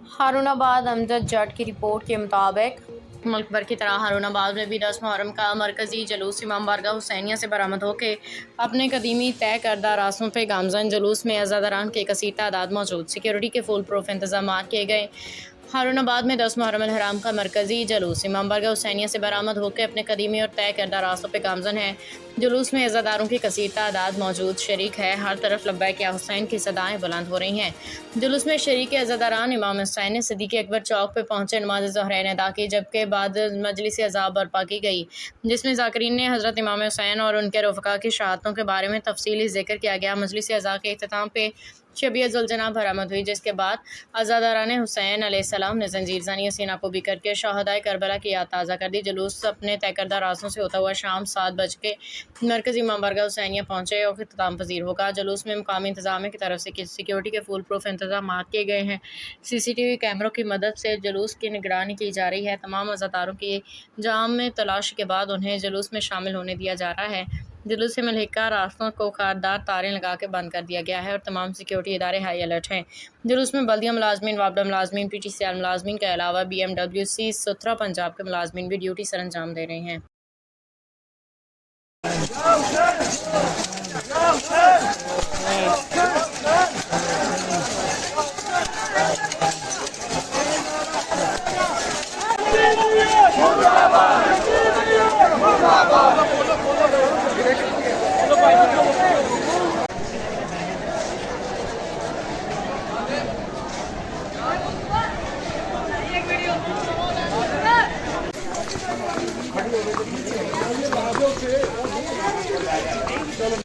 हारूनाबाद अमजद जट की रिपोर्ट के मुताबिक मुल्क भर की तरह हारूनाबाद में भी 10 मुहर्रम का मरकजी जुलूस इमाम बारगाह हुसैनिया से बरामद होकर अपने कदीमी तय करदा रास्तों पर गामजन। जुलूस में अज़ादारान की कसीर तादाद मौजूद, सिक्योरिटी के फुल प्रूफ इंतजाम किए गए। हारूनाबाद में 10 मुहर्रम हराम का मरकजी जुलूस इमाम बारगाह हुसैनिया से बरामद होकर अपने कदीमी और तय करदा रास्तों पर गामजन है। जुलूस में अज़ादारों की कसीर तादाद मौजूद शरीक है। हर तरफ लब्बैक या हुसैन की सदाएं बुलंद हो रही हैं। जुलूस में शरीक अज़ादारान इमाम हुसैन सिद्दीक़ अकबर चौक पर पहुंचे नमाज ज़हरैन अदा की, जबकि बाद मजलिस अज़ा बर्पा की गई, जिसमें ज़ाकिरीन ने हज़रत इमाम हुसैन और उनके रफ़क़ा की शहादतों के बारे में तफसीली ज़िक्र किया गया। मजलिस अज़ा के इख्तिताम पे शबीयत ज़ुलजना बरामद हुई, जिसके बाद अज़ादारान हुसैन अलैहिस्सलाम ने ज़ंजीर ज़नी सीना को भी करके शहादाए करबला की याद ताज़ा कर दी। जुलूस अपने तय करदा रास्तों से होता हुआ शाम 7 बज के मरकज़ी इमाम बारगाह हुसैनिया पहुँचे और इख्तिताम पजीर होगा। जुलूस में मुकामी इंतजामिया की तरफ से सिक्योरिटी के फुल प्रूफ इंतजाम किए गए हैं। CCTV कैमरों की मदद से जुलूस की निगरानी की जा रही है। तमाम अज़ादारों की जाम में तलाशी के बाद उन्हें जुलूस में शामिल होने दिया जा रहा है। जुलूस से मुल्हिका रास्तों को खारदार तारें लगा के बंद कर दिया गया है और तमाम सिक्योरिटी इदारे हाई अलर्ट हैं। जुलूस में बल्दिया मुलाजमीन, वापडा मुलाजमीन, PTCL मुलाजमीन के अलावा BMWC सुथरा पंजाब के मुलाजमीन भी ड्यूटी सर अंजाम दे रहे हैं।